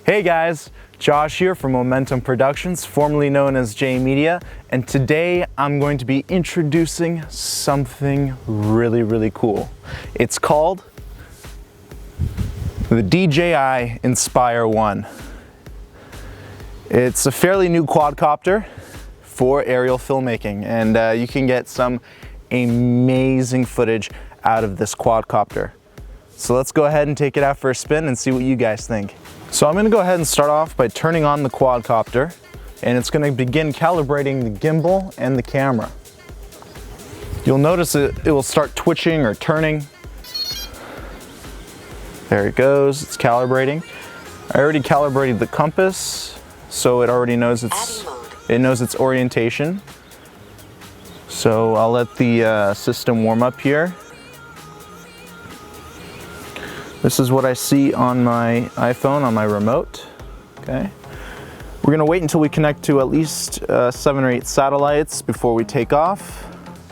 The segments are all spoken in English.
Hey guys, Josh here from Momentum Productions, formerly known as J Media, and today I'm going to be introducing something really cool. It's called the DJI Inspire 1. It's a fairly new quadcopter for aerial filmmaking, and you can get some amazing footage out of this quadcopter. So let's go ahead and take it out for a spin and see what you guys think. So I'm going to go ahead and start off by turning on the quadcopter, and it's going to begin calibrating the gimbal and the camera. You'll notice it will start twitching or turning. There it goes, it's calibrating. I already calibrated the compass, so it already knows its orientation. So I'll let the system warm up here. This is what I see on my iPhone, on my remote. Okay. We're gonna wait until we connect to at least 7 or 8 satellites before we take off.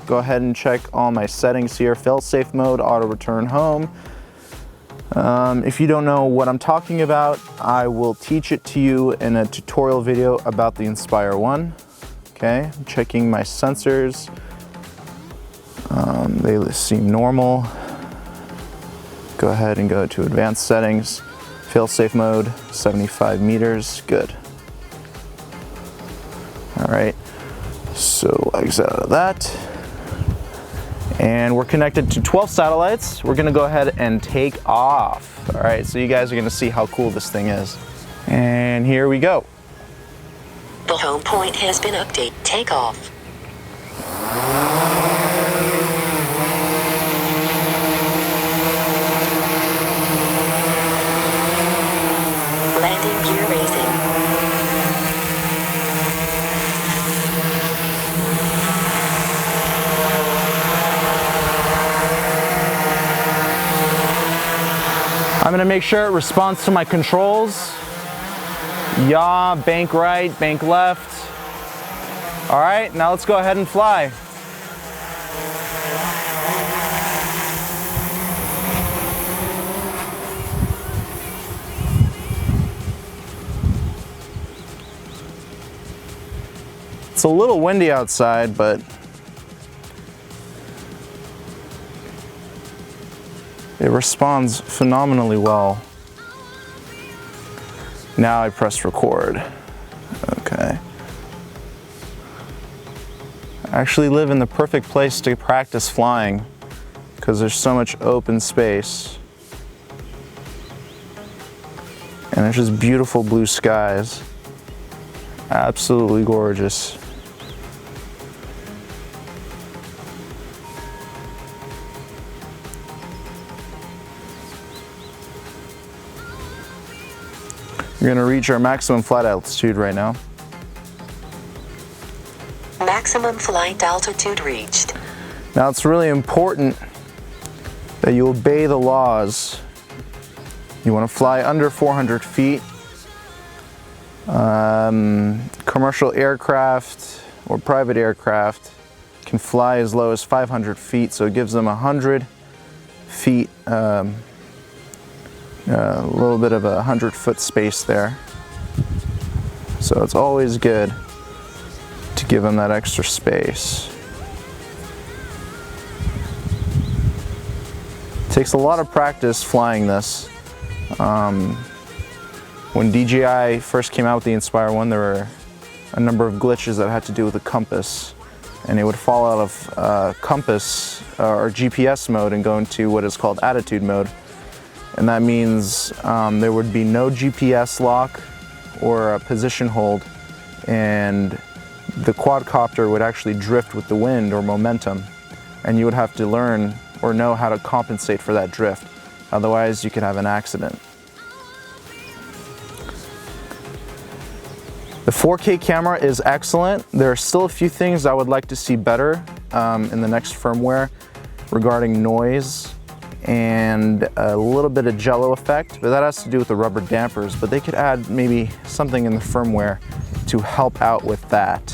Go ahead and check all my settings here. Fail-safe mode, auto return home. If you don't know what I'm talking about, I will teach it to you in a tutorial video about the Inspire 1. Okay, I'm checking my sensors. They seem normal. Go ahead and go to advanced settings, fail-safe mode, 75 meters, good. All right, so exit out of that. And we're connected to 12 satellites. We're gonna go ahead and take off. All right, so you guys are gonna see how cool this thing is. And here we go. The home point has been updated. Take off. Landing gear raising. I'm gonna make sure it responds to my controls. Yaw, bank right, bank left. All right, now let's go ahead and fly. It's a little windy outside, but it responds phenomenally well. Now I press record. Okay. I actually live in the perfect place to practice flying because there's so much open space. And there's just beautiful blue skies. Absolutely gorgeous. We're going to reach our maximum flight altitude right now. Maximum flight altitude reached. Now it's really important that you obey the laws. You want to fly under 400 feet. Commercial aircraft or private aircraft can fly as low as 500 feet, so it gives them 100 feet, a little bit of a 100-foot space there. So it's always good to give them that extra space. It takes a lot of practice flying this. When DJI first came out with the Inspire 1, there were a number of glitches that had to do with the compass, and it would fall out of compass or GPS mode and go into what is called attitude mode. And that means there would be no GPS lock or a position hold, and the quadcopter would actually drift with the wind or momentum, and you would have to learn or know how to compensate for that drift. Otherwise, you could have an accident. The 4K camera is excellent. There are still a few things I would like to see better in the next firmware regarding noise and a little bit of jello effect, but that has to do with the rubber dampers, but they could add maybe something in the firmware to help out with that.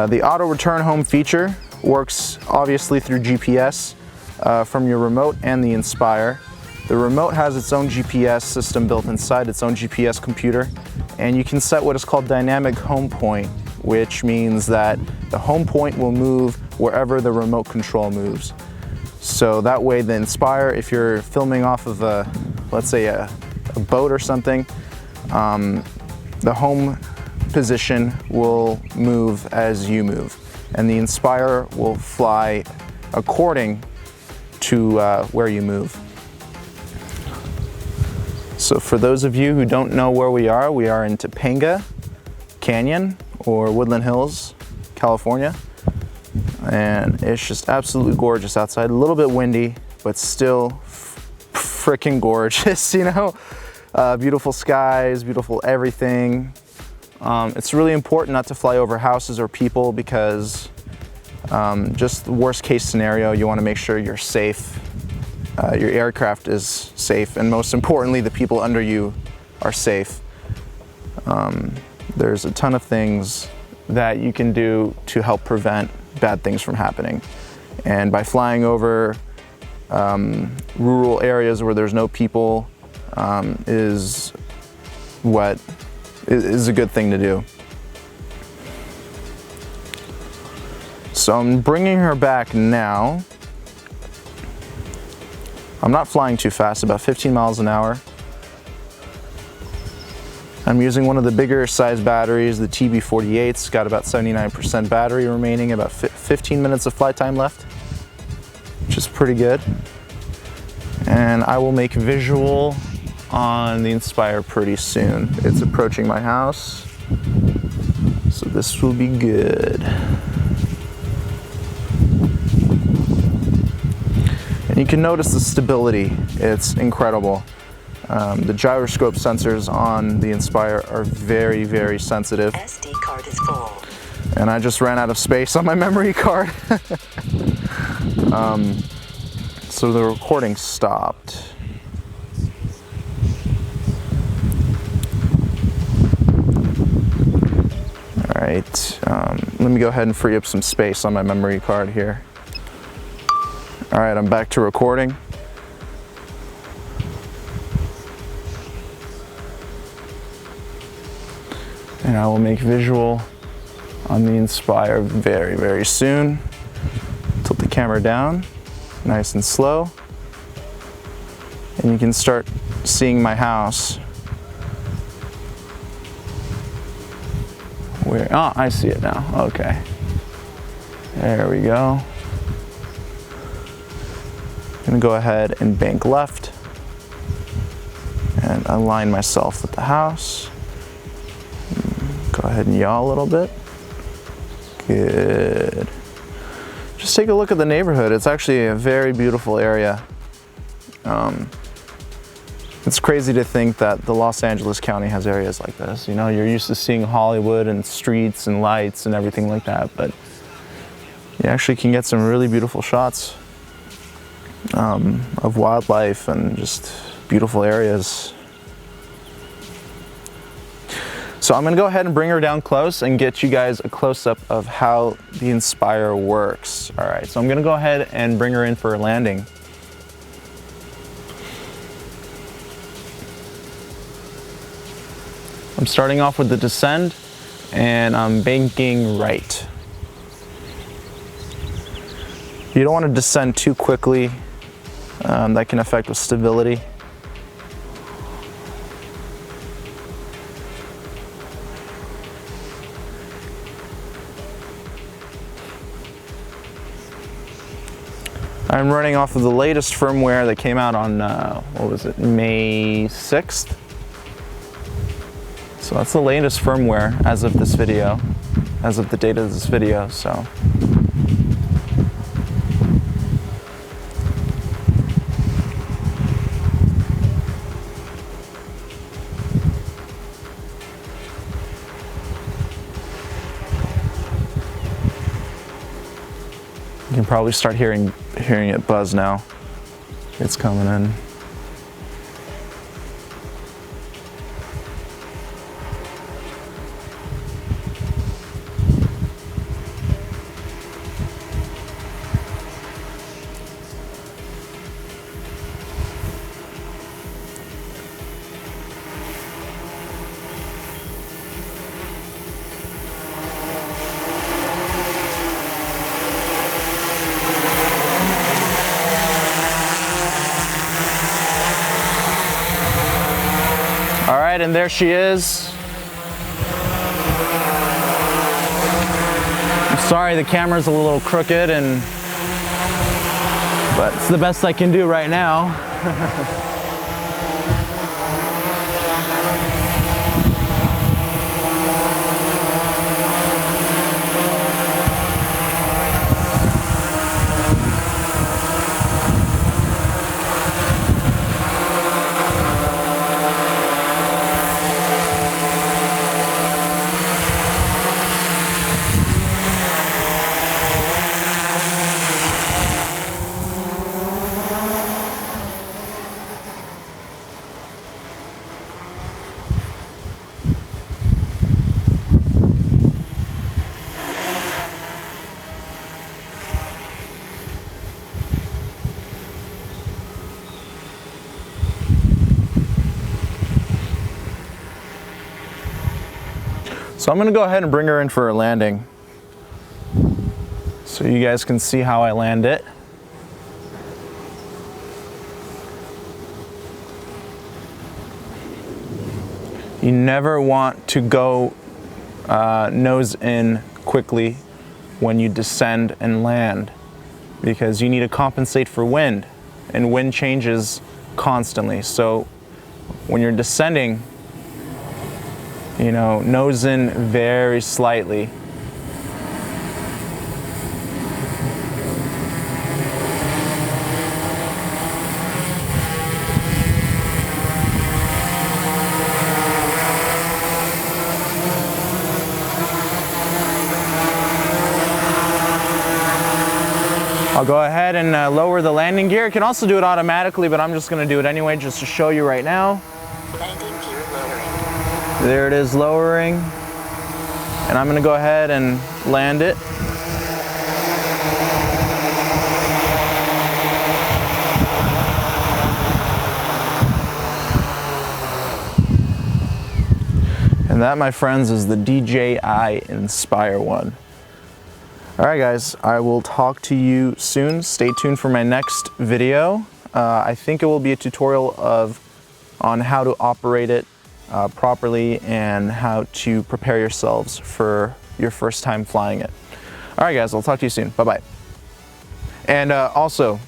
The auto return home feature works obviously through GPS from your remote and the Inspire. The remote has its own GPS system built inside, its own GPS computer, and you can set what is called dynamic home point, which means that the home point will move wherever the remote control moves. So that way the Inspire, if you're filming off of let's say a boat or something, the home position will move as you move, and the Inspire will fly according to where you move. So for those of you who don't know where we are in Topanga Canyon or Woodland Hills, California. And it's just absolutely gorgeous outside. A little bit windy, but still freaking gorgeous, you know? Beautiful skies, beautiful everything. It's really important not to fly over houses or people because just the worst case scenario, you want to make sure you're safe. Your aircraft is safe, and most importantly, the people under you are safe. There's a ton of things that you can do to help prevent bad things from happening. And by flying over rural areas where there's no people is a good thing to do. So I'm bringing her back now. I'm not flying too fast, about 15 miles an hour. I'm using one of the bigger size batteries, the TB48's got about 79% battery remaining, about 15 minutes of flight time left, which is pretty good. And I will make visual on the Inspire pretty soon. It's approaching my house, so this will be good. And you can notice the stability, it's incredible. The gyroscope sensors on the Inspire are very, very sensitive. SD card is full. And I just ran out of space on my memory card. So the recording stopped. All right, let me go ahead and free up some space on my memory card here. All right, I'm back to recording. And I will make visual on the Inspire very, very soon. Tilt the camera down, nice and slow. And you can start seeing my house. Where, oh, I see it now, okay. There we go. I'm gonna go ahead and bank left and align myself with the house. Go ahead and yaw a little bit. Good. Just take a look at the neighborhood. It's actually a very beautiful area. It's crazy to think that the Los Angeles County has areas like this. You know, you're used to seeing Hollywood and streets and lights and everything like that, but you actually can get some really beautiful shots of wildlife and just beautiful areas. So I'm gonna go ahead and bring her down close and get you guys a close-up of how the Inspire works. All right, so I'm gonna go ahead and bring her in for a landing. I'm starting off with the descend, and I'm banking right. You don't want to descend too quickly. That can affect with stability. I'm running off of the latest firmware that came out on, what was it, May 6th? So that's the latest firmware as of this video, as of the date of this video, so. You can probably start hearing it buzz now. It's coming in. right, and there she is. I'm sorry the camera's a little crooked, but it's the best I can do right now. So I'm gonna go ahead and bring her in for a landing so you guys can see how I land it. You never want to go nose in quickly when you descend and land, because you need to compensate for wind, and wind changes constantly. So when you're descending, you know, nose in very slightly. I'll go ahead and lower the landing gear. It can also do it automatically, but I'm just going to do it anyway just to show you right now. Landing gear lowering. There it is, lowering. And I'm going to go ahead and land it. And that, my friends, is the DJI Inspire 1. Alright guys, I will talk to you soon. Stay tuned for my next video. I think it will be a tutorial on how to operate it properly and how to prepare yourselves for your first time flying it. Alright guys, I'll talk to you soon. Bye-bye. And also,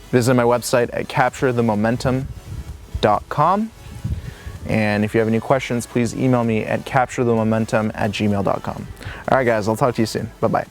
visit my website at capturethemomentum.com. And if you have any questions, please email me at capturethemomentum@gmail.com. All right, guys, I'll talk to you soon. Bye-bye.